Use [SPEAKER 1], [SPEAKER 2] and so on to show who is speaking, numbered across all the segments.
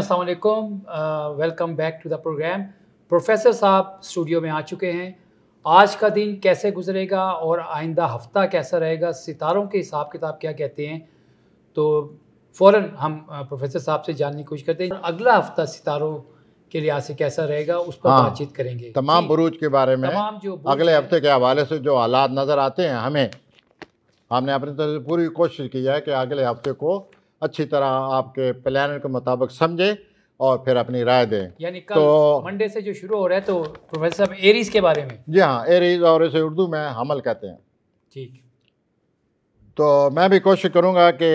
[SPEAKER 1] अस्सलाम वालेकुम, welcome back to the program. Professor साहब स्टूडियो में आ चुके हैं। आज का दिन कैसे गुजरेगा और आइंदा हफ्ता कैसा रहेगा, सितारों के हिसाब किताब क्या कहते हैं, तो फ़ौरन हम प्रोफेसर साहब से जानने की कोशिश करते हैं। अगला हफ्ता सितारों के लिहाज से कैसा रहेगा उस पर
[SPEAKER 2] हाँ,
[SPEAKER 1] बातचीत करेंगे।
[SPEAKER 2] तमाम बुरूज के बारे में
[SPEAKER 1] तमाम जो बुर्ज
[SPEAKER 2] अगले
[SPEAKER 1] हैं,
[SPEAKER 2] हफ्ते के हवाले से जो हालात नज़र आते हैं, हमने अपनी तरफ से पूरी कोशिश की है कि अगले हफ्ते को अच्छी तरह आपके प्लान के मुताबिक समझे और फिर अपनी राय दें।
[SPEAKER 1] यानी कल
[SPEAKER 2] तो
[SPEAKER 1] मंडे से जो शुरू हो रहा है, तो प्रोफेसर साहब एरीज के बारे में।
[SPEAKER 2] जी हाँ, एरीज और इसे उर्दू में हमल कहते हैं।
[SPEAKER 1] ठीक।
[SPEAKER 2] तो मैं भी कोशिश करूँगा कि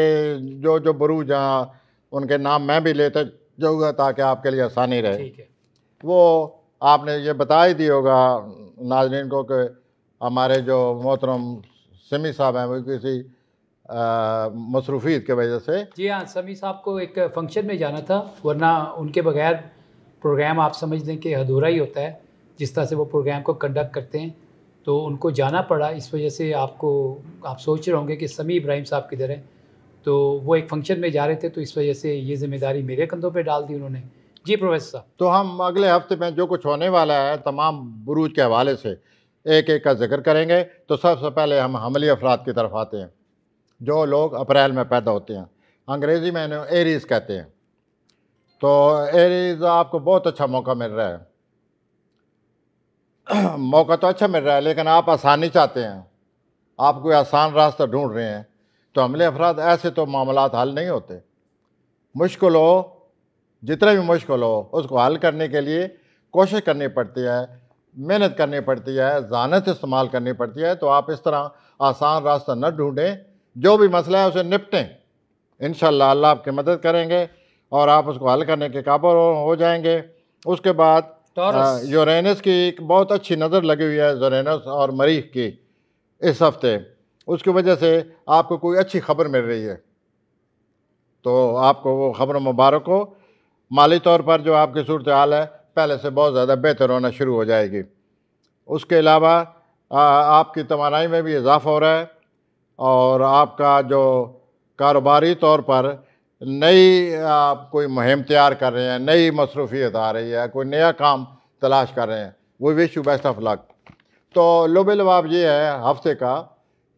[SPEAKER 2] जो जो बुरूज हैं उनके नाम मैं भी लेते जाऊँगा ताकि आपके लिए आसानी रहे।
[SPEAKER 1] ठीक है।
[SPEAKER 2] वो आपने ये बता ही दिया होगा नाज़रीन को कि हमारे जो मोहतरम समी साहब हैं वो किसी मसरूफियत की वजह से।
[SPEAKER 1] जी हाँ, समी साहब को एक फंक्शन में जाना था, वरना उनके बगैर प्रोग्राम आप समझ लें कि अधूरा ही होता है। जिस तरह से वो प्रोग्राम को कंडक्ट करते हैं, तो उनको जाना पड़ा। इस वजह से आप सोच रहे होंगे कि समी इब्राहिम साहब किधर हैं। तो वो एक फंक्शन में जा रहे थे, तो इस वजह से ये ज़िम्मेदारी मेरे कंधों पे डाल दी उन्होंने। जी प्रोफेसर साहब।
[SPEAKER 2] तो हम अगले हफ्ते में जो कुछ होने वाला है तमाम बुरूज के हवाले से एक एक का जिक्र करेंगे। तो सबसे पहले हम हमली अफराद की तरफ आते हैं, जो लोग अप्रैल में पैदा होते हैं। अंग्रेज़ी में इन्हें एरीज़ कहते हैं। तो एरीज़ आपको बहुत अच्छा मौका मिल रहा है। मौका तो अच्छा मिल रहा है, लेकिन आप आसानी चाहते हैं, आप कोई आसान रास्ता ढूंढ रहे हैं। तो हमले अफराद ऐसे तो मामलात हल नहीं होते। मुश्किल हो, जितना भी मुश्किल हो, उसको हल करने के लिए कोशिश करनी पड़ती है, मेहनत करनी पड़ती है, ज़ानत इस्तेमाल करनी पड़ती है। तो आप इस तरह आसान रास्ता न ढूंढें, जो भी मसला है उसे निपटें। इंशाअल्लाह अल्लाह आपकी मदद करेंगे और आप उसको हल करने के काबिल हो जाएंगे। उसके बाद यूरेनस की एक बहुत अच्छी नज़र लगी हुई है, यूरेनस और मरीख की इस हफ्ते। उसकी वजह से आपको कोई अच्छी खबर मिल रही है, तो आपको वो खबर मुबारक हो। माली तौर पर जो आपकी सूरत हाल है पहले से बहुत ज़्यादा बेहतर होना शुरू हो जाएगी। उसके अलावा आपकी तवानाई में भी इजाफ़ा हो रहा है और आपका जो कारोबारी तौर पर नई आप कोई मुहिम तैयार कर रहे हैं, नई मसरूफियत आ रही है, कोई नया काम तलाश कर रहे हैं, वो wish you best of luck. तो लुब लबाब ये है हफ्ते का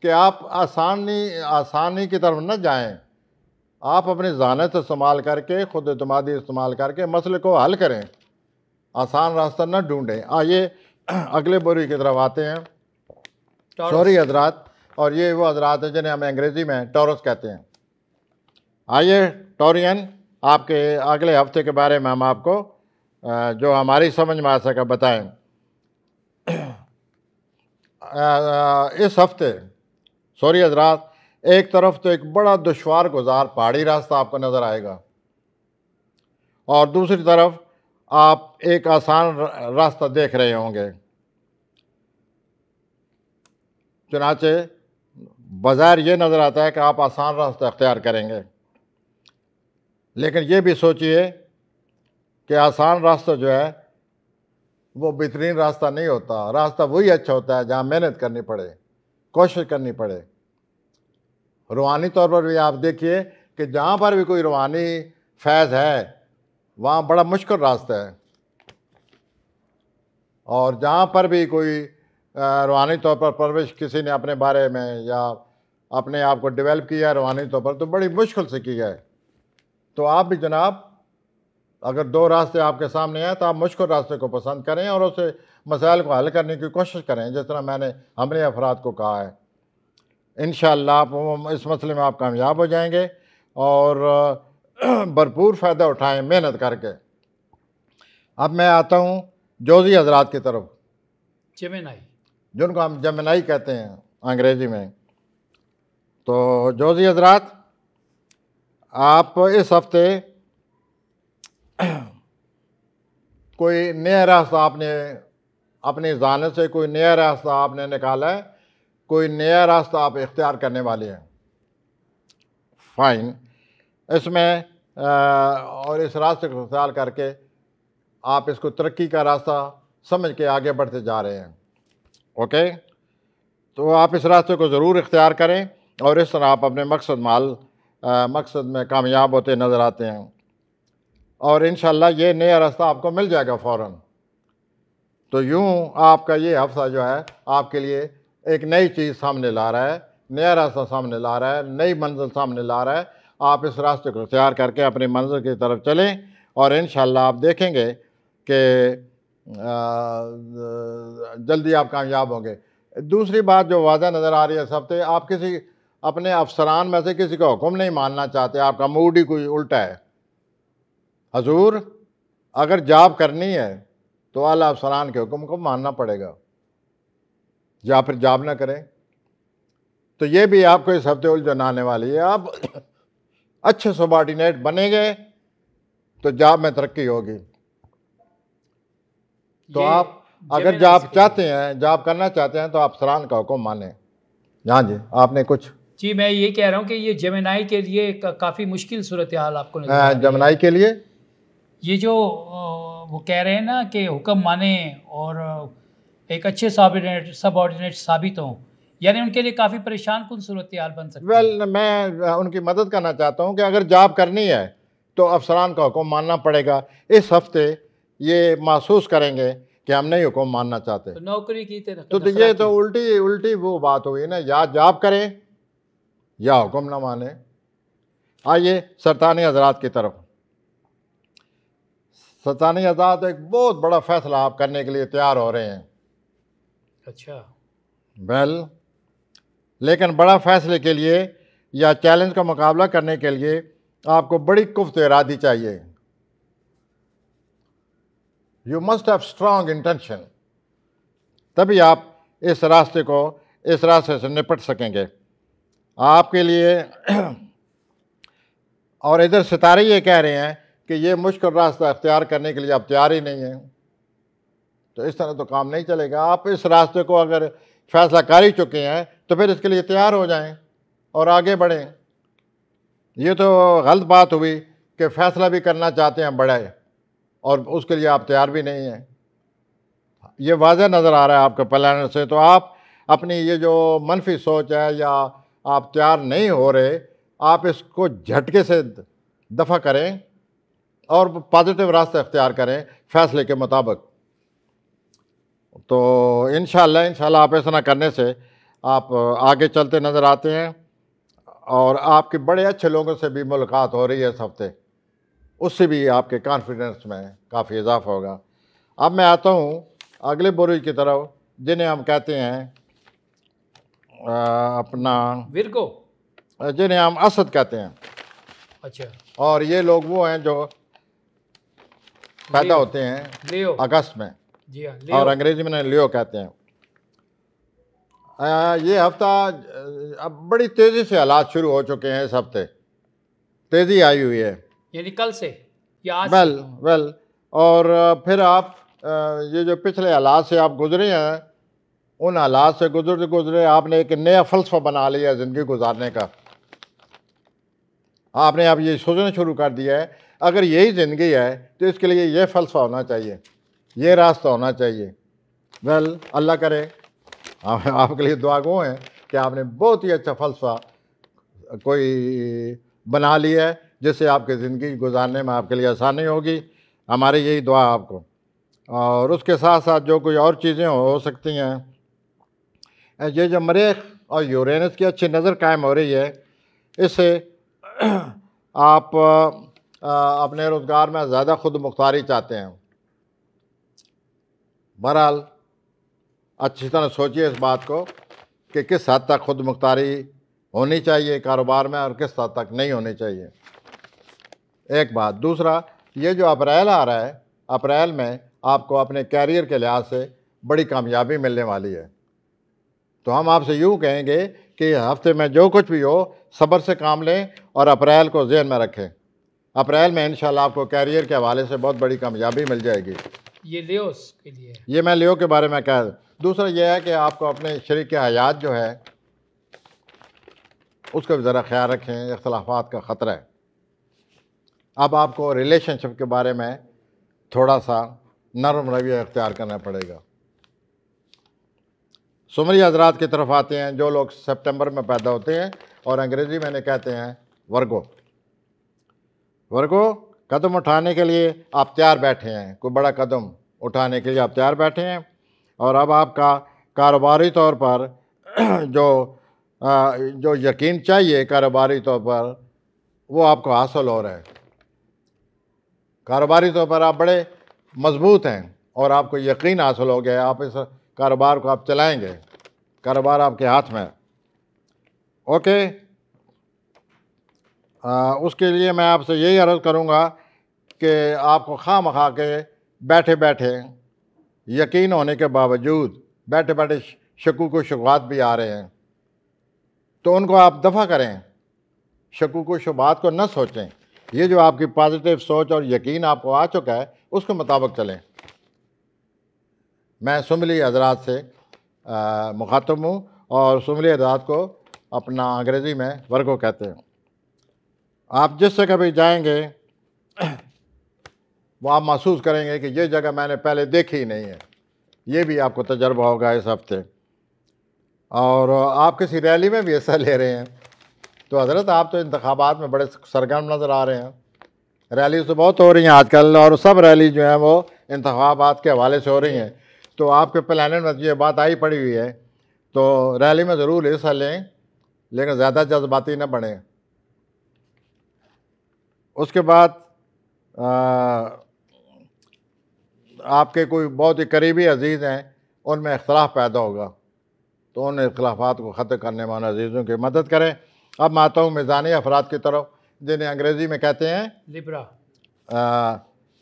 [SPEAKER 2] कि आप आसानी की तरफ न जाएं। आप अपनी ज़ानत इस्तेमाल करके, ख़ुद एतमादी इस्तेमाल करके मसले को हल करें, आसान रास्ता न ढूंढें। आइए अगले बुरी की तरफ आते हैं, सॉरी हजरात। और ये वो हजरात हैं जिन्हें हम अंग्रेज़ी में टॉरस कहते हैं। आइए टॉरियन, आपके अगले हफ्ते के बारे में हम आपको जो हमारी समझ में आ सका बताएं। इस हफ्ते सॉरी हजरात, एक तरफ तो एक बड़ा दुश्वार गुजार पहाड़ी रास्ता आपको नज़र आएगा और दूसरी तरफ आप एक आसान रास्ता देख रहे होंगे। चुनाचे बाज़ार ये नज़र आता है कि आप आसान रास्ता अख्तियार करेंगे, लेकिन ये भी सोचिए कि आसान रास्ता जो है वो बेहतरीन रास्ता नहीं होता। रास्ता वही अच्छा होता है जहाँ मेहनत करनी पड़े, कोशिश करनी पड़े। रूहानी तौर पर भी आप देखिए कि जहाँ पर भी कोई रूहानी फैज़ है वहाँ बड़ा मुश्किल रास्ता है, और जहाँ पर भी कोई रूहानी तौर पर परवरिश किसी ने अपने बारे में या अपने आप को डेवलप किया है रूहानी तौर पर, तो बड़ी मुश्किल से किया है। तो आप भी जनाब, अगर दो रास्ते आपके सामने हैं तो आप मुश्किल रास्ते को पसंद करें और उसे मसाइल को हल करने की कोशिश करें, जिस तरह मैंने हमले अफराद को कहा है। इंशाअल्लाह आप इस मसले में आप कामयाब हो जाएंगे और भरपूर फ़ायदा उठाएं मेहनत करके। अब मैं आता हूँ जोजी हजरात की तरफ,
[SPEAKER 1] जेमिनाई,
[SPEAKER 2] जिनको हम जेमिनाई कहते हैं अंग्रेज़ी में। तो जोजी हजरात, आप इस हफ्ते कोई नया रास्ता आपने अपनी ज़ानत से कोई नया रास्ता आपने निकाला है, कोई नया रास्ता आप इख्तियार करने वाले हैं। फ़ाइन, इसमें और इस रास्ते को इख्तियार करके आप इसको तरक्की का रास्ता समझ के आगे बढ़ते जा रहे हैं। ओके, तो आप इस रास्ते को ज़रूर इख्तियार करें और इस तरह आप अपने मकसद में कामयाब होते नज़र आते हैं। और इंशाल्लाह ये नया रास्ता आपको मिल जाएगा फ़ौरन। तो यूँ आपका ये हफ्ता जो है आपके लिए एक नई चीज़ सामने ला रहा है, नया रास्ता सामने ला रहा है, नई मंजिल सामने ला रहा है। आप इस रास्ते को तैयार करके अपनी मंजिल की तरफ चलें और इंशाल्लाह आप देखेंगे कि जल्दी आप कामयाब होंगे। दूसरी बात जो वाज़ह नज़र आ रही है सब पे, आप किसी अपने अफसरान में से किसी का हुक्म नहीं मानना चाहते, आपका मूड ही कोई उल्टा है। हजूर अगर जॉब करनी है तो आला अफसरान के हुक्म को मानना पड़ेगा, या फिर जॉब ना करें। तो ये भी आपको इस हफ्ते उलझन आने वाली है। आप अच्छे सबॉर्डिनेट बनेंगे तो जॉब में तरक्की होगी। तो आप अगर जॉब चाहते हैं, जॉब करना चाहते हैं, तो आप अफसरान का हुक्म माने। हाँ जी, आपने कुछ?
[SPEAKER 1] जी, मैं ये कह रहा हूँ कि ये जेमिनाई के लिए काफ़ी मुश्किल सूरत हाल आपको नजर आ रही है।
[SPEAKER 2] जेमिनाई के लिए
[SPEAKER 1] ये जो वो कह रहे हैं ना कि हुक्म माने और एक अच्छे सबऑर्डिनेट साबित हों, यानी उनके लिए काफ़ी परेशान कुन सूरत हाल बन सकती है।
[SPEAKER 2] मैं उनकी मदद करना चाहता हूँ कि अगर जॉब करनी है तो अफसरान का हुक्म मानना पड़ेगा। इस हफ्ते ये महसूस करेंगे कि हम नहीं हुक्म मानना चाहते,
[SPEAKER 1] तो नौकरी की
[SPEAKER 2] तो ये तो उल्टी वो बात हुई ना, या जॉब करें या हुक्म ना माने। आइए सरतानी हजरात की तरफ। सरतानी हजरात एक बहुत बड़ा फैसला आप करने के लिए तैयार हो रहे हैं।
[SPEAKER 1] अच्छा,
[SPEAKER 2] वेल, लेकिन बड़ा फैसले के लिए या चैलेंज का मुकाबला करने के लिए आपको बड़ी कुफ्त इरादी चाहिए। You must have strong intention, तभी आप इस रास्ते से निपट सकेंगे। आपके लिए और इधर सितारे ये कह रहे हैं कि ये मुश्किल रास्ता अख्तियार करने के लिए आप तैयार ही नहीं हैं। तो इस तरह तो काम नहीं चलेगा। आप इस रास्ते को अगर फैसला कर ही चुके हैं तो फिर इसके लिए तैयार हो जाएं और आगे बढ़ें। ये तो गलत बात हुई कि फ़ैसला भी करना चाहते हैं बड़े और उसके लिए आप तैयार भी नहीं हैं। ये वाज़ह नज़र आ रहा है आपके प्लान से। तो आप अपनी ये जो मनफी सोच है या आप तैयार नहीं हो रहे, आप इसको झटके से दफ़ा करें और पॉजिटिव रास्ता अख्तियार करें फ़ैसले के मुताबिक। तो इंशाल्लाह आप ऐसा ना करने से आप आगे चलते नज़र आते हैं और आपके बड़े अच्छे लोगों से भी मुलाकात हो रही है इस हफ्ते, उससे भी आपके कॉन्फिडेंस में काफ़ी इजाफा होगा। अब मैं आता हूँ अगले बुरुज की तरफ, जिन्हें हम कहते हैं अपना
[SPEAKER 1] विर्गो,
[SPEAKER 2] जिन्हें हम असद कहते हैं।
[SPEAKER 1] अच्छा,
[SPEAKER 2] और ये लोग वो हैं जो पैदा होते हैं अगस्त में।
[SPEAKER 1] जी हाँ,
[SPEAKER 2] और अंग्रेजी में लियो कहते हैं। ये हफ्ता अब बड़ी तेज़ी से हालात शुरू हो चुके हैं। इस हफ्ते तेज़ी आई हुई है,
[SPEAKER 1] यानी कल से या आज
[SPEAKER 2] वेल और फिर आप ये जो पिछले हालात से आप गुजरे हैं, उन हालात से गुजरते गुजरे आपने एक नया फ़लसफ़ा बना लिया ज़िंदगी गुजारने का। आपने अब ये सोचना शुरू कर दिया है, अगर यही ज़िंदगी है तो इसके लिए ये फ़लसफ़ा होना चाहिए, ये रास्ता होना चाहिए। वेल, अल्लाह करे आपके लिए दुआ गो है कि आपने बहुत ही अच्छा फ़लसफ़ा कोई बना लिया है जिससे आपकी ज़िंदगी गुजारने में आपके लिए आसानी होगी। हमारी यही दुआ आपको। और उसके साथ साथ जो कोई और चीज़ें हो सकती हैं, ये जो मरीख और यूरेनस की अच्छी नज़र कायम हो रही है, इससे आप अपने रोज़गार में ज़्यादा खुद मुख्तारी चाहते हैं। बहरहाल अच्छी तरह सोचिए इस बात को कि किस हद तक खुद मुख्तारी होनी चाहिए कारोबार में और किस हद तक नहीं होनी चाहिए, एक बात। दूसरा, ये जो अप्रैल आ रहा है, अप्रैल में आपको अपने कैरियर के लिहाज से बड़ी कामयाबी मिलने वाली है। तो हम आपसे यूँ कहेंगे कि हफ्ते में जो कुछ भी हो सब्र से काम लें और अप्रैल को ज़हन में रखें। अप्रैल में इंशाल्लाह आपको कैरियर के हवाले से बहुत बड़ी कामयाबी मिल जाएगी।
[SPEAKER 1] ये लियो के लिए,
[SPEAKER 2] ये मैं लियो के बारे में कह। दूसरा यह है कि आपको अपने शरीक हयात जो है उसका भी ज़रा ख्याल रखें, इख्तलाफात का ख़तरा है। अब आपको रिलेशनशिप के बारे में थोड़ा सा नरम रवैया इख्तियार करना पड़ेगा। सुमरी हजरात की तरफ आते हैं जो लोग सितंबर में पैदा होते हैं और अंग्रेज़ी में इन्हें कहते हैं वर्गो। वर्गो कदम उठाने के लिए आप तैयार बैठे हैं, कोई बड़ा कदम उठाने के लिए आप तैयार बैठे हैं, और अब आपका कारोबारी तौर पर जो यकीन चाहिए कारोबारी तौर पर वो आपको हासिल हो रहा है। कारोबारी तौर पर आप बड़े मजबूत हैं और आपको यकीन हासिल हो गया, आप इस कारोबार को आप चलाएंगे, कारोबार आपके हाथ में। ओके, उसके लिए मैं आपसे यही अर्ज़ करूँगा कि आपको खामखा के बैठे बैठे यकीन होने के बावजूद बैठे बैठे शकूक व शुबहात भी आ रहे हैं, तो उनको आप दफ़ा करें, शकूक व शुबहात को न सोचें। ये जो आपकी पॉजिटिव सोच और यकीन आपको आ चुका है उसके मुताबिक चलें। मैं सुमली हज़रात से मुखातब हूँ और सुमली हज़रात को अपना अंग्रेज़ी में वर्गो कहते हैं। आप जिस जगह भी जाएंगे वो आप महसूस करेंगे कि ये जगह मैंने पहले देखी ही नहीं है। ये भी आपको तजर्बा होगा इस हफ्ते। और आप किसी रैली में भी हिस्सा ले रहे हैं, तो हज़रत आप तो इंतखाबात में बड़े सरगर्म नज़र आ रहे हैं। रैली तो बहुत हो रही हैं आजकल, और सब रैली जो है वो इंतखाबात के हवाले से हो रही हैं, तो आपके प्लान में ये बात आई पड़ी हुई है, तो रैली में ज़रूर हिस्सा लें, लेकिन ज़्यादा जज्बाती न बने। उसके बाद आपके कोई बहुत ही करीबी अजीज़ हैं, उनमें इख्तलाफ पैदा होगा, तो उन इख्तलाफात को ख़त्म करने वाले अजीज़ों की मदद करें। अब मैं आता हूँ मिज़ानी अफराद की तरफ, जिन्हें अंग्रेज़ी में कहते हैं
[SPEAKER 1] लिब्रा,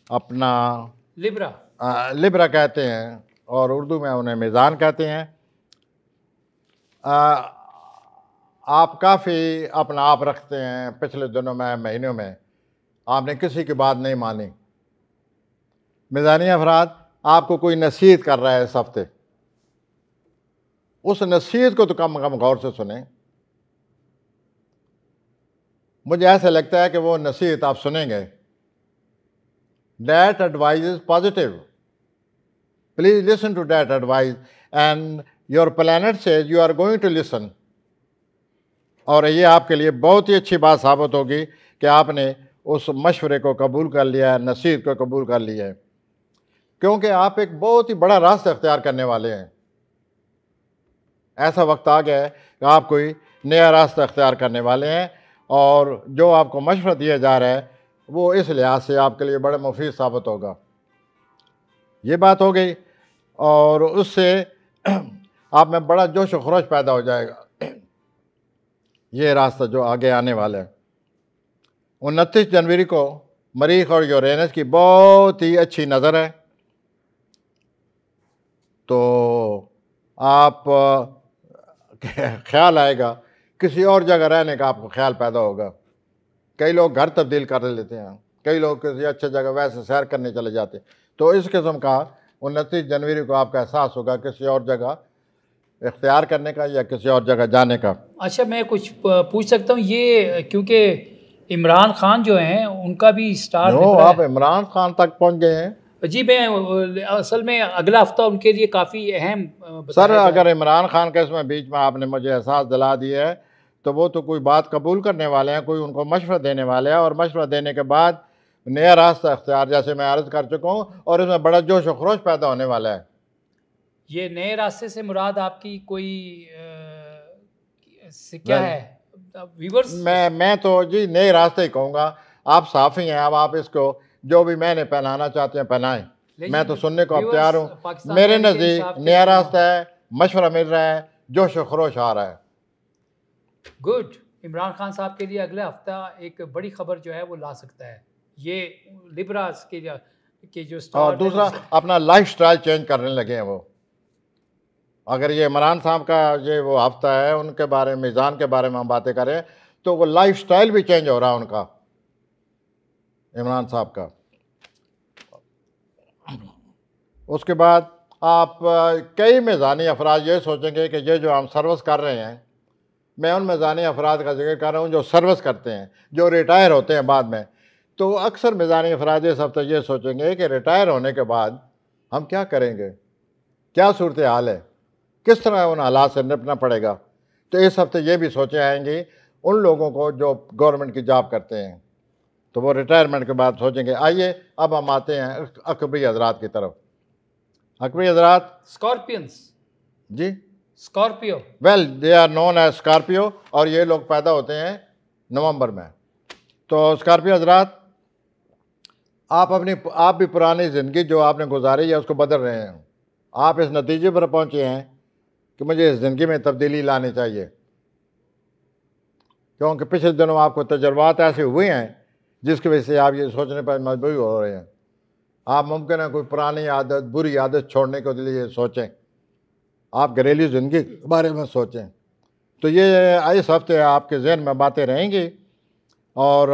[SPEAKER 2] अपना
[SPEAKER 1] लिब्रा
[SPEAKER 2] कहते हैं, और उर्दू में उन्हें मीज़ान कहते हैं। आप काफ़ी अपना आप रखते हैं, पिछले दिनों में महीनों में आपने किसी की बात नहीं मानी। मिज़ानी अफराद, आपको कोई नसीहत कर रहा है इस हफ्ते, उस नसीहत को तो कम गौर से सुने। मुझे ऐसा लगता है कि वो नसीहत आप सुनेंगे। That advice is positive, please listen to that advice, and your planet says you are going to listen. और ये आपके लिए बहुत ही अच्छी बात साबित होगी कि आपने उस मशवरे को कबूल कर लिया है, नसीहत को कबूल कर लिया है, क्योंकि आप एक बहुत ही बड़ा रास्ता अख्तियार करने वाले हैं। ऐसा वक्त आ गया है कि आप कोई नया रास्ता अख्तियार करने वाले हैं, और जो आपको मशवरा दिया जा रहा है वो इस लिहाज से आपके लिए बड़ा मुफीद साबित होगा। ये बात हो गई, और उससे आप में बड़ा जोश व खरोश पैदा हो जाएगा। ये रास्ता जो आगे आने वाला है, 29 जनवरी को मरीख और यूरेनस की बहुत ही अच्छी नज़र है, तो आप ख्याल आएगा, किसी और जगह रहने का आपको ख्याल पैदा होगा। कई लोग घर तब्दील कर लेते हैं, कई लोग किसी अच्छी जगह वैसे सैर करने चले जाते हैं, तो इस किस्म का 29 जनवरी को आपका एहसास होगा किसी और जगह इख्तियार करने का या किसी और जगह जाने का।
[SPEAKER 1] अच्छा, मैं कुछ पूछ सकता हूँ, ये क्योंकि इमरान खान जो हैं उनका भी स्टार
[SPEAKER 2] आप इमरान खान तक पहुँच गए हैं?
[SPEAKER 1] जी, मैं असल में अगला हफ्ता उनके लिए काफ़ी अहम
[SPEAKER 2] सर, अगर इमरान खान के इसमें बीच में आपने मुझे एहसास दिला दिया है, तो वो तो कोई बात कबूल करने वाले हैं, कोई उनको मशवरा देने वाले हैं, और मशवरा देने के बाद नया रास्ता अख्तियार, जैसे मैं अर्ज़ कर चुका हूँ, और इसमें बड़ा जोश व खरोश पैदा होने वाला है।
[SPEAKER 1] ये नए रास्ते से मुराद आपकी कोई क्या है व्यूअर्स?
[SPEAKER 2] मैं तो जी नए रास्ते ही कहूँगा। आप साफ़ी हैं, अब आप इसको जो भी मैंने पहनाना चाहते हैं पहनाएं, मैं तो सुनने को अब तैयार हूँ। मेरे नज़दीक नया रास्ता है, मशवरा मिल रहा है, जोश व खरोश आ रहा है।
[SPEAKER 1] गुड। इमरान खान साहब के लिए अगले हफ्ता एक बड़ी खबर जो है वो ला सकता है, ये लिब्रास के जो स्टार।
[SPEAKER 2] और दूसरा, अपना लाइफ स्टाइल चेंज करने लगे हैं वो। अगर ये इमरान साहब का ये वो हफ्ता है, उनके बारे में, मीज़ान के बारे में हम बातें करें, तो वो लाइफ स्टाइल भी चेंज हो रहा है उनका, इमरान साहब का। उसके बाद आप कई मीज़ानी अफराद ये सोचेंगे कि ये जो हम सर्विस कर रहे हैं, मैं उन मीज़ानी अफराद का जिक्र कर रहा हूँ जो सर्विस करते हैं, जो रिटायर होते हैं बाद में। तो अक्सर मीज़ानी अफराद इस हफ्ते ये सोचेंगे कि रिटायर होने के बाद हम क्या करेंगे, क्या सूरत हाल है, किस तरह उन हालात से निपटना पड़ेगा। तो इस हफ्ते ये भी सोचे आएंगी उन लोगों को जो गवर्नमेंट की जॉब करते हैं, तो वो रिटायरमेंट के बाद सोचेंगे। आइए अब हम आते हैं अकबरी हजरात की तरफ। अकबरी हजरात
[SPEAKER 1] स्कॉर्पियंस,
[SPEAKER 2] जी,
[SPEAKER 1] Scorpio,
[SPEAKER 2] well they are known as Scorpio, और ये लोग पैदा होते हैं नवंबर में। तो स्कॉर्पियो हजरात, आप भी पुरानी ज़िंदगी जो आपने गुजारी है उसको बदल रहे हैं। आप इस नतीजे पर पहुंचे हैं कि मुझे इस ज़िंदगी में तब्दीली लानी चाहिए, क्योंकि पिछले दिनों आपको तजुर्बात ऐसे हुए हैं जिसकी वजह से आप ये सोचने पर मजबूर हो रहे हैं। आप मुमकिन है कोई पुरानी आदत, बुरी आदत छोड़ने के लिए सोचें, आप घरेलू ज़िंदगी के बारे में सोचें। तो ये इस हफ्ते आपके जहन में बातें रहेंगी और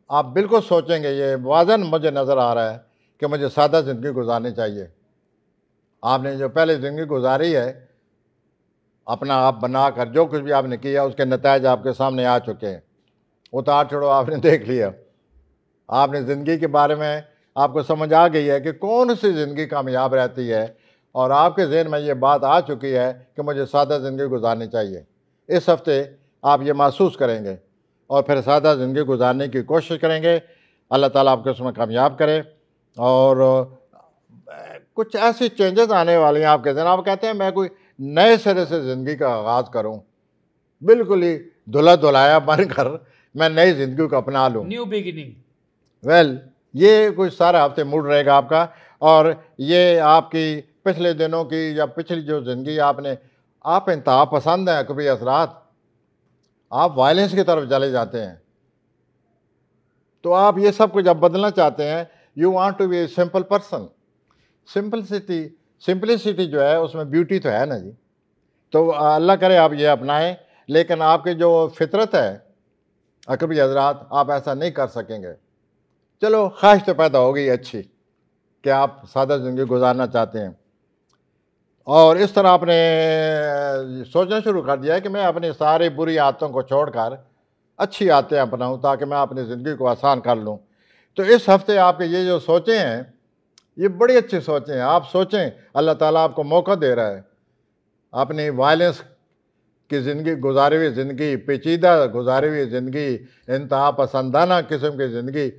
[SPEAKER 2] आप बिल्कुल सोचेंगे, ये वाज़न मुझे नज़र आ रहा है कि मुझे सादा ज़िंदगी गुजारनी चाहिए। आपने जो पहले ज़िंदगी गुजारी है, अपना आप बनाकर जो कुछ भी आपने किया उसके नतीजे आपके सामने आ चुके हैं। उतार चढ़ो आपने देख लिया, आपने ज़िंदगी के बारे में आपको समझ आ गई है कि कौन सी ज़िंदगी कामयाब रहती है, और आपके जहन में ये बात आ चुकी है कि मुझे सादा ज़िंदगी गुजारनी चाहिए। इस हफ्ते आप ये महसूस करेंगे और फिर सादा ज़िंदगी गुजारने की कोशिश करेंगे। अल्लाह ताला आपको उसमें कामयाब करे। और कुछ ऐसी चेंजेस आने वाली हैं आपके जहन। आप कहते हैं मैं कोई नए सिरे से ज़िंदगी का आगाज़ करूं, बिल्कुल ही धुला धुलाया बनकर मैं नई ज़िंदगी को अपना लूं,
[SPEAKER 1] न्यू बिगिनिंग।
[SPEAKER 2] वेल ये कुछ सारा हफ्ते मूड रहेगा आपका। और ये आपकी पिछले दिनों की या पिछली जो ज़िंदगी आप इंतहा पसंद हैं कभी असरात, आप वायलेंस की तरफ चले जाते हैं। तो आप ये सब कुछ जब बदलना चाहते हैं, you want to be a simple person. Simplicity जो है उसमें ब्यूटी तो है ना जी। तो अल्लाह करे आप ये अपनाएं, लेकिन आपकी जो फितरत है अकबरी हजरात, आप ऐसा नहीं कर सकेंगे। चलो ख्वाहिश तो पैदा हो गई अच्छी कि आप सादा ज़िंदगी गुजारना चाहते हैं, और इस तरह आपने सोचना शुरू कर दिया है कि मैं अपनी सारी बुरी आदतों को छोड़कर अच्छी आदतें अपनाऊं ताकि मैं अपनी ज़िंदगी को आसान कर लूं। तो इस हफ्ते आपके ये जो सोचें हैं, ये बड़ी अच्छी सोचें हैं। आप सोचें, अल्लाह ताला आपको मौका दे रहा है अपनी वायलेंस की ज़िंदगी, गुजारी हुई ज़िंदगी, पेचीदा गुजारी हुई ज़िंदगी, इंतहा पसंदाना किस्म की ज़िंदगी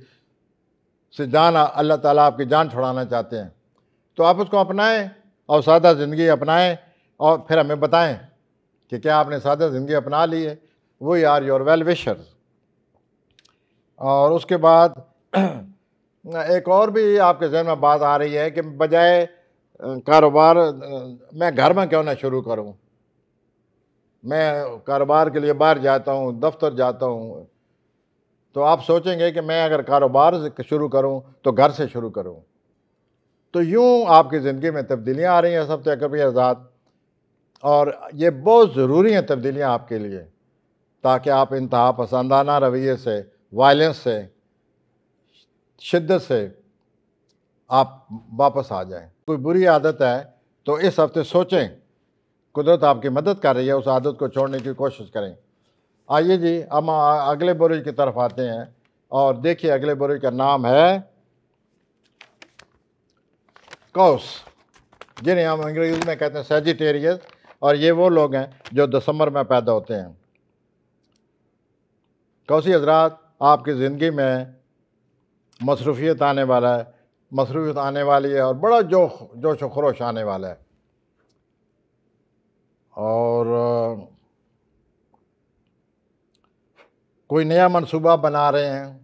[SPEAKER 2] से जान, अल्लाह ताला आपकी जान छुड़ाना चाहते हैं। तो आप उसको अपनाएं और सादा ज़िंदगी अपनाएं, और फिर हमें बताएं कि क्या आपने सादा ज़िंदगी अपना ली है। We are your well wishers. और उसके बाद एक और भी आपके जहन में बात आ रही है कि बजाय कारोबार मैं घर में क्यों ना शुरू करूं। मैं कारोबार के लिए बाहर जाता हूं, दफ्तर जाता हूं। तो आप सोचेंगे कि मैं अगर कारोबार शुरू करूं तो घर से शुरू करूं। तो यूं आपकी ज़िंदगी में तब्दीलियां आ रही हैं सबसे कभी आज़ाद, और ये बहुत ज़रूरी हैं तब्दीलियां आपके लिए, ताकि आप इंतहा पसंदाना रवैये से, वायलेंस से, शिद्दत से आप वापस आ जाएं। कोई बुरी आदत है तो इस हफ्ते सोचें, कुदरत आपकी मदद कर रही है, उस आदत को छोड़ने की कोशिश करें। आइए जी, हम अगले बुरुज की तरफ आते हैं, और देखिए अगले बुरुज का नाम है कौस, जिन्हें हम अंग्रेजी में कहते हैं सैजिटेरियस, और ये वो लोग हैं जो दिसंबर में पैदा होते हैं। कौसी हजरात, आपकी ज़िंदगी में मसरूफ़ियत आने वाला है, मसरूफ़ियत आने वाली है, और बड़ा जोश व खरोश आने वाला है। और कोई नया मंसूबा बना रहे हैं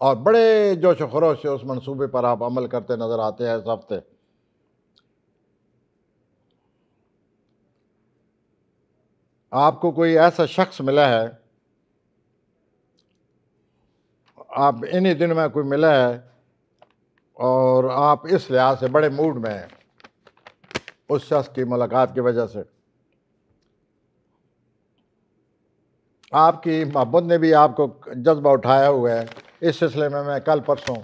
[SPEAKER 2] और बड़े जोश व खरोश से उस मंसूबे पर आप अमल करते नज़र आते हैं इस हफ्ते। आपको कोई ऐसा शख्स मिला है, आप इन्हीं दिन में कोई मिला है, और आप इस लिहाज से बड़े मूड में हैं उस शख्स की मुलाकात की वजह से। आपकी मोहब्बत ने भी आपको जज्बा उठाया हुआ है। इस सिलसिले में मैं कल परसों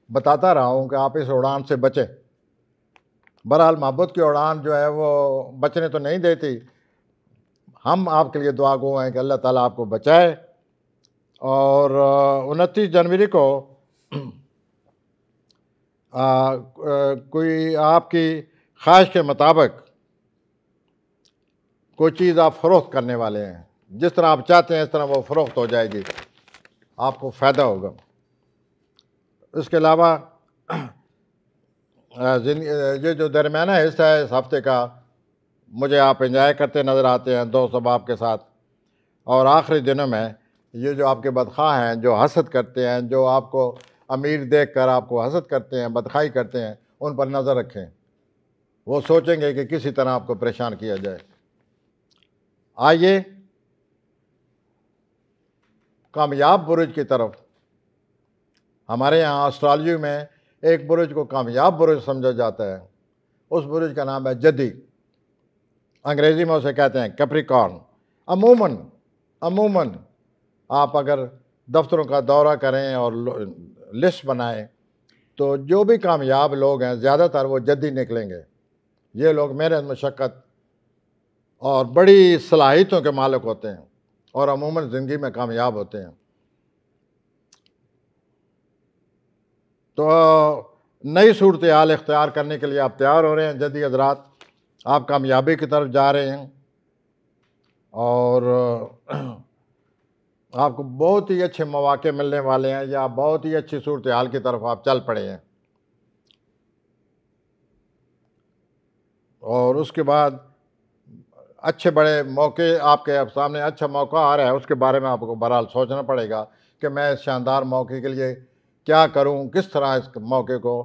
[SPEAKER 2] बताता रहा हूँ कि आप इस उड़ान से बचें। बहरहाल मोहब्बत की उड़ान जो है वो बचने तो नहीं देती। हम आपके लिए दुआ गो हैं कि अल्लाह ताला आपको बचाए। और 29 जनवरी को कोई आपकी ख्वाहिश के मुताबिक कोई चीज़ आप फ़रोख्त करने वाले हैं, जिस तरह आप चाहते हैं इस तरह वो फ़रोख्त हो जाएगी। आपको फ़ायदा होगा। इसके अलावा ये जो दरमियाना हिस्सा है इस हफ्ते का, मुझे आप एंजॉय करते नज़र आते हैं दोस्त अब आपके साथ। और आखिरी दिनों में ये जो आपके बदखा हैं, जो हसद करते हैं, जो आपको अमीर देखकर आपको हसद करते हैं, बदखाई करते हैं, उन पर नज़र रखें। वो सोचेंगे कि किसी तरह आपको परेशान किया जाए। आइए कामयाब बुरुज की तरफ। हमारे यहाँ ऑस्ट्रेलिया में एक बुरुज को कामयाब बुरुज समझा जाता है। उस बुरुज का नाम है जद्दी, अंग्रेज़ी में उसे कहते हैं कैप्रिकॉर्न। अमूमन आप अगर दफ्तरों का दौरा करें और लिस्ट बनाएं तो जो भी कामयाब लोग हैं ज़्यादातर वो जद्दी निकलेंगे। ये लोग मेहनत, मशक्क़त और बड़ी सलाहियतों के मालिक होते हैं और अमूमन ज़िंदगी में कामयाब होते हैं। तो नई सूरत हाल इख्तियार करने के लिए आप तैयार हो रहे हैं जद्दी हज़रात, आप कामयाबी की तरफ जा रहे हैं और आपको बहुत ही अच्छे मौके मिलने वाले हैं या बहुत ही अच्छी सूरत हाल की तरफ आप चल पड़े हैं। और उसके बाद अच्छे बड़े मौके आपके सामने, अच्छा मौका आ रहा है, उसके बारे में आपको बहरहाल सोचना पड़ेगा कि मैं इस शानदार मौके के लिए क्या करूं, किस तरह इस मौके को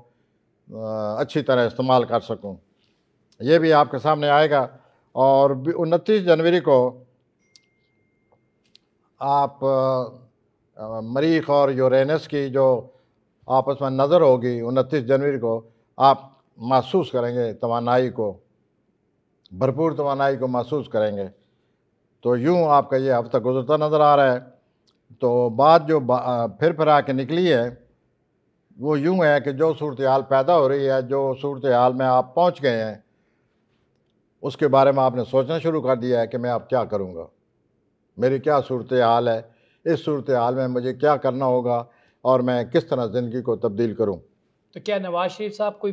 [SPEAKER 2] अच्छी तरह इस्तेमाल कर सकूं। ये भी आपके सामने आएगा। और 29 जनवरी को आप मरीख और यूरेनस की जो आपस में नज़र होगी, 29 जनवरी को आप महसूस करेंगे तवानाई को, भरपूर तवानाई को महसूस करेंगे। तो यूँ आपका ये हफ्ता गुजरता नज़र आ रहा है। तो बात जो फिर आके निकली है वो यूँ है कि जो सूरत हाल पैदा हो रही है, जो सूरत हाल में आप पहुँच गए हैं, उसके बारे में आपने सोचना शुरू कर दिया है कि मैं अब क्या करूँगा, मेरी क्या सूरत हाल है, इस सूरत हाल में मुझे क्या करना होगा और मैं किस तरह ज़िंदगी को तब्दील करूँ।
[SPEAKER 1] तो क्या नवाज शरीफ साहब कोई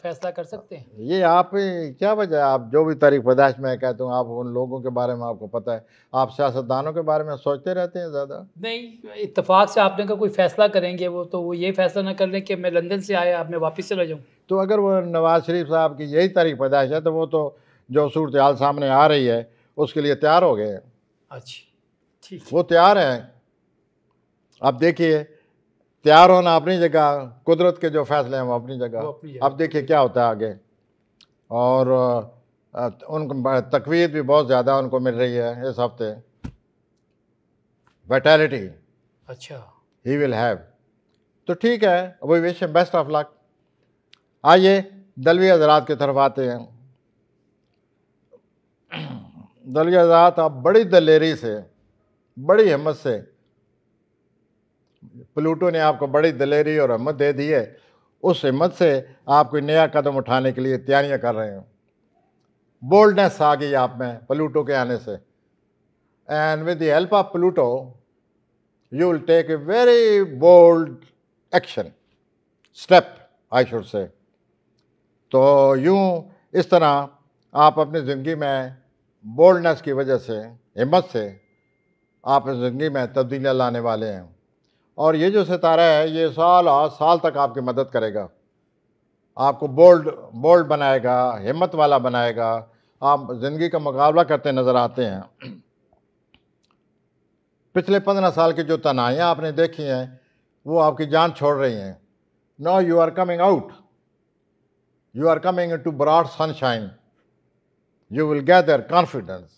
[SPEAKER 1] फैसला कर सकते हैं?
[SPEAKER 2] ये आप क्या वजह है, आप जो भी तारीख पैदाइश में कहते हो, आप उन लोगों के बारे में आपको पता है, आप सियासतदानों के बारे में सोचते रहते हैं ज़्यादा।
[SPEAKER 1] नहीं, इत्तेफाक से आपने कहा कोई फैसला करेंगे, वो तो वो ये फैसला ना कर लें कि मैं लंदन से आया, अब मैं वापस चला जाऊँ।
[SPEAKER 2] तो अगर वो नवाज शरीफ साहब की यही तारीख पैदाइश है तो वो तो जो सूरत हाल सामने आ रही है उसके लिए तैयार हो गए हैं।
[SPEAKER 1] अच्छा, ठीक,
[SPEAKER 2] वो तैयार हैं। अब देखिए, तैयार होना अपनी जगह, कुदरत के जो फैसले हैं वो अपनी जगह। अब देखिए क्या होता है आगे। और उनको तकवीत भी बहुत ज़्यादा उनको मिल रही है इस हफ्ते, वाइटैलिटी।
[SPEAKER 1] अच्छा,
[SPEAKER 2] ही विल हैव। तो ठीक है, we wish him best of luck. आइए दलवी हज़रात की तरफ आते हैं। दलवी हज़रात, आप बड़ी दलेरी से, बड़ी हिम्मत से, प्लूटो ने आपको बड़ी दलेरी और हिम्मत दे दी है, उस हिम्मत से आप कोई नया कदम उठाने के लिए तैयारियां कर रहे हैं। बोल्डनेस आ गई आप में प्लूटो के आने से, and with the help of Pluto you will take a very bold action step, I should say. तो यूँ इस तरह आप अपनी ज़िंदगी में बोल्डनेस की वजह से, हिम्मत से, आप ज़िंदगी में तब्दीलियाँ लाने वाले हैं। और ये जो सितारा है ये साल तक आपकी मदद करेगा, आपको बोल्ड बनाएगा, हिम्मत वाला बनाएगा। आप ज़िंदगी का मुकाबला करते नज़र आते हैं। पिछले 15 साल की जो तनाइयाँ आपने देखी हैं वो आपकी जान छोड़ रही हैं। Now you are coming out, you are coming into broad sunshine, you will gather confidence,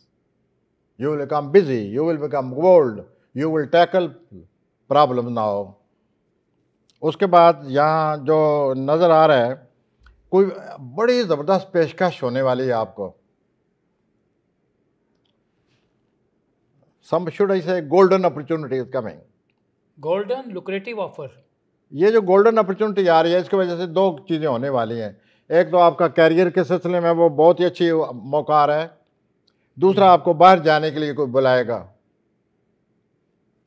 [SPEAKER 2] you will become busy, you will become bold, you will tackle problem now. उसके बाद यहाँ जो नज़र आ रहा है, कोई बड़ी ज़बरदस्त पेशकश होने वाली है आपको। Some should I say golden opportunity is coming.
[SPEAKER 1] Golden lucrative offer.
[SPEAKER 2] ये जो गोल्डन अपॉर्चुनिटी आ रही है इसकी वजह से दो चीज़ें होने वाली हैं। एक तो आपका कैरियर के सिलसिले में वो बहुत ही अच्छी मौका आ रहा है, दूसरा आपको बाहर जाने के लिए कोई बुलाएगा।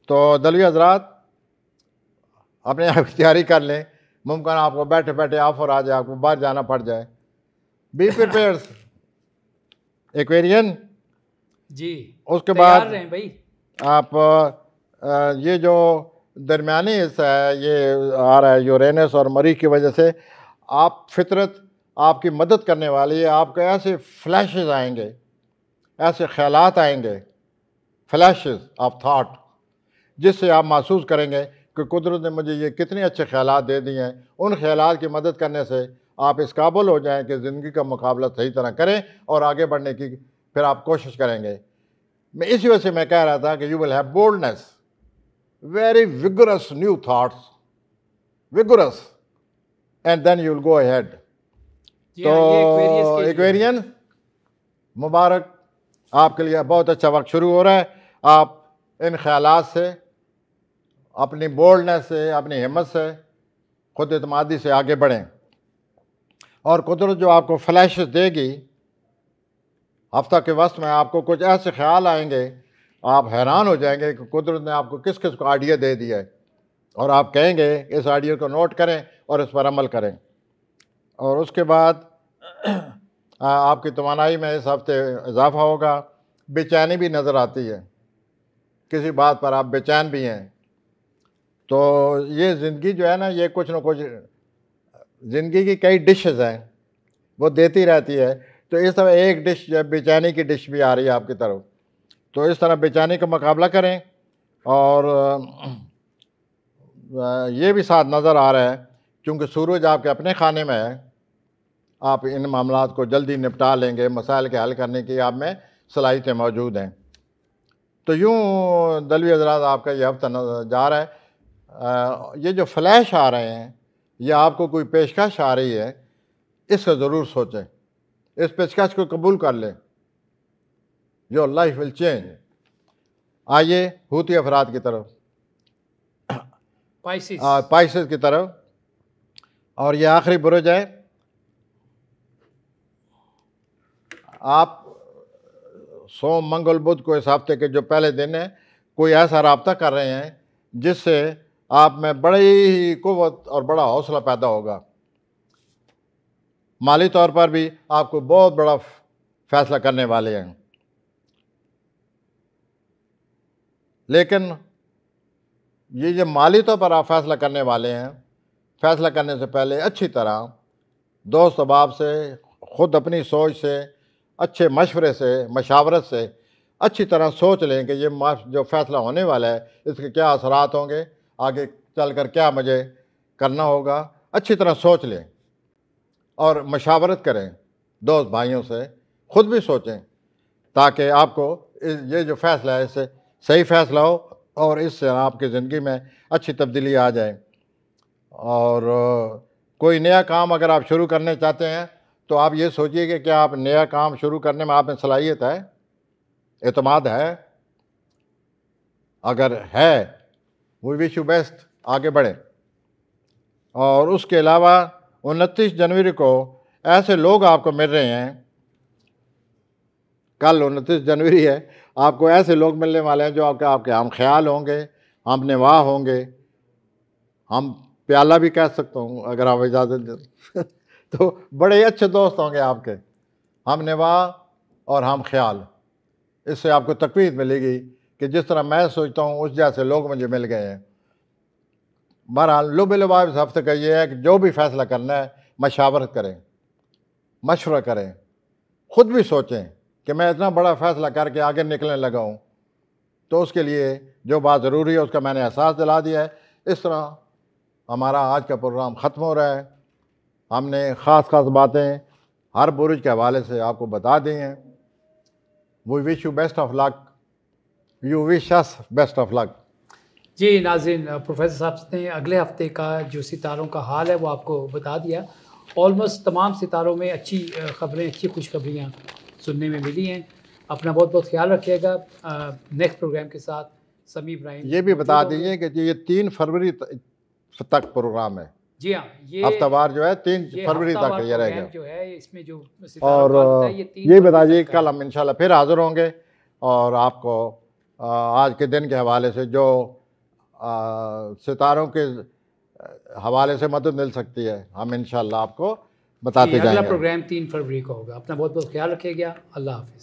[SPEAKER 2] तो दलवी हज़रात अपने आप की तैयारी कर लें, मुमकिन आपको बैठे बैठे ऑफर आ जाए, आपको बाहर जाना पड़ जाए। बी प्रिपेयर्ड एक्वेरियन
[SPEAKER 1] जी।
[SPEAKER 2] उसके बाद
[SPEAKER 1] रहे भाई
[SPEAKER 2] आप ये जो दरमियानी हिस्सा है, ये आ रहा है यूरेनस और मरीख की वजह से, आप फितरत आपकी मदद करने वाली है। आपको ऐसे फ्लैशेस आएंगे, ऐसे ख्यालात आएंगे, फ्लैशेस ऑफ थाट, जिससे आप महसूस करेंगे कि कुदरत ने मुझे ये कितने अच्छे ख्यालात दे दिए हैं। उन ख्यालात की मदद करने से आप इस काबिल हो जाएं कि ज़िंदगी का मुकाबला सही तरह करें और आगे बढ़ने की फिर आप कोशिश करेंगे। मैं इसी वजह से मैं कह रहा था कि you will have boldness, very vigorous new thoughts, vigorous, and then you will go ahead. तो एक्वेरियन मुबारक, आपके लिए बहुत अच्छा वक्त शुरू हो रहा है। आप इन ख्यालात से, अपनी बोल्डनेस से, अपनी हिम्मत से, खुद एतमादी से आगे बढ़ें। और कुदरत जो आपको फ्लैशेस देगी, हफ्ता के वक्त में आपको कुछ ऐसे ख्याल आएंगे, आप हैरान हो जाएंगे कि कुदरत ने आपको किस किस को आइडिया दे दिया है, और आप कहेंगे इस आइडिया को नोट करें और इस पर अमल करें। और उसके बाद आपकी तवानाई में इस हफ्ते इजाफा होगा। बेचैनी भी नज़र आती है, किसी बात पर आप बेचैन भी हैं। तो ये ज़िंदगी जो है ना, ये कुछ ना कुछ ज़िंदगी की कई डिशेस हैं, वो देती रहती है। तो इस तरह एक डिश, बेचैनी की डिश भी आ रही है आपकी तरफ। तो इस तरह बेचैनी का मुकाबला करें। और ये भी साथ नज़र आ रहा है, क्योंकि सूरज आपके अपने खाने में है, आप इन मामलात को जल्दी निपटा लेंगे, मसाइल के हल करने की आप में सलाहियतें मौजूद हैं। तो यूँ दलवी हज़रात, आपका ये हफ्ता जा रहा है। ये जो फ्लैश आ रहे हैं, या आपको कोई पेशकश आ रही है, इसका ज़रूर सोचें, इस पेशकश को कबूल कर लें। Your life will change. आइए हूती अफराद की तरफ, पाइसेस की तरफ। और ये आखिरी बुरुज है। आप सोम मंगल बुध को इस हफ्ते के जो पहले दिन है, कोई ऐसा राब्ता कर रहे हैं जिससे आप में बड़ी ही कुव्वत और बड़ा हौसला पैदा होगा। माली तौर पर भी आपको बहुत बड़ा फैसला करने वाले हैं। लेकिन ये जो माली तौर पर आप फैसला करने वाले हैं, फैसला करने से पहले अच्छी तरह दोस्त अहबाब से, ख़ुद अपनी सोच से, अच्छे मशवरे से, मशावरत से अच्छी तरह सोच लें कि ये जो फ़ैसला होने वाला है, इसके क्या असरात होंगे, आगे चल कर क्या मुझे करना होगा। अच्छी तरह सोच लें और मशावरत करें दोस्त भाइयों से, ख़ुद भी सोचें, ताकि आपको ये जो फ़ैसला है इससे सही फ़ैसला हो और इससे आपकी ज़िंदगी में अच्छी तब्दीली आ जाए। और कोई नया काम अगर आप शुरू करने चाहते हैं, तो आप ये सोचिए कि क्या आप नया काम शुरू करने में आप में सलाहियत है, एतमाद है। अगर है, वी विश यू बेस्ट, आगे बढ़ें। और उसके अलावा 29 जनवरी को ऐसे लोग आपको मिल रहे हैं, कल 29 जनवरी है, आपको ऐसे लोग मिलने वाले हैं जो आपके हम ख्याल होंगे, हम नवा होंगे, हम प्याला भी कह सकता हूँ अगर आप इजाज़त दें। तो बड़े अच्छे दोस्त होंगे आपके, हम नवा और हम ख्याल। इससे आपको तकवीद मिलेगी कि जिस तरह मैं सोचता हूँ उस जैसे लोग मुझे मिल गए हैं। बहरहाल लुब लबाब इस हफ्ते का ये है कि जो भी फैसला करना है, मशावरत करें, मशवरा करें, ख़ुद भी सोचें कि मैं इतना बड़ा फ़ैसला करके आगे निकलने लगा हूँ, तो उसके लिए जो बात ज़रूरी है उसका मैंने एहसास दिला दिया है। इस तरह हमारा आज का प्रोग्राम ख़त्म हो रहा है। हमने ख़ास बातें हर बुरुज के हवाले से आपको बता दी हैं। We wish you best of luck, you wish us best of luck.
[SPEAKER 1] जी नाज़रीन, प्रोफेसर साहब ने अगले हफ्ते का जो सितारों का हाल है वो आपको बता दिया। ऑलमोस्ट तमाम सितारों में अच्छी ख़बरें, अच्छी खुशखबरियाँ सुनने में मिली हैं। अपना बहुत बहुत ख्याल रखिएगा। नेक्स्ट प्रोग्राम के साथ समी इब्राहिम।
[SPEAKER 2] ये भी बता दीजिए कि ये 3 फरवरी तक प्रोग्राम है।
[SPEAKER 1] जी हाँ, ये
[SPEAKER 2] हफ्तावार जो है 3 फरवरी तक ये रहेगा
[SPEAKER 1] जो है, इसमें जो
[SPEAKER 2] और ये बताइए कल हम इंशाल्लाह फिर हाज़िर होंगे और आपको आज के दिन के हवाले से जो सितारों के हवाले से मदद मिल सकती है, हम इंशाल्लाह आपको बताते जाएंगे।
[SPEAKER 1] अगला प्रोग्राम 3 फरवरी को होगा। अपना बहुत बहुत ख्याल रखिएगा। अल्लाह हाफ़िज़।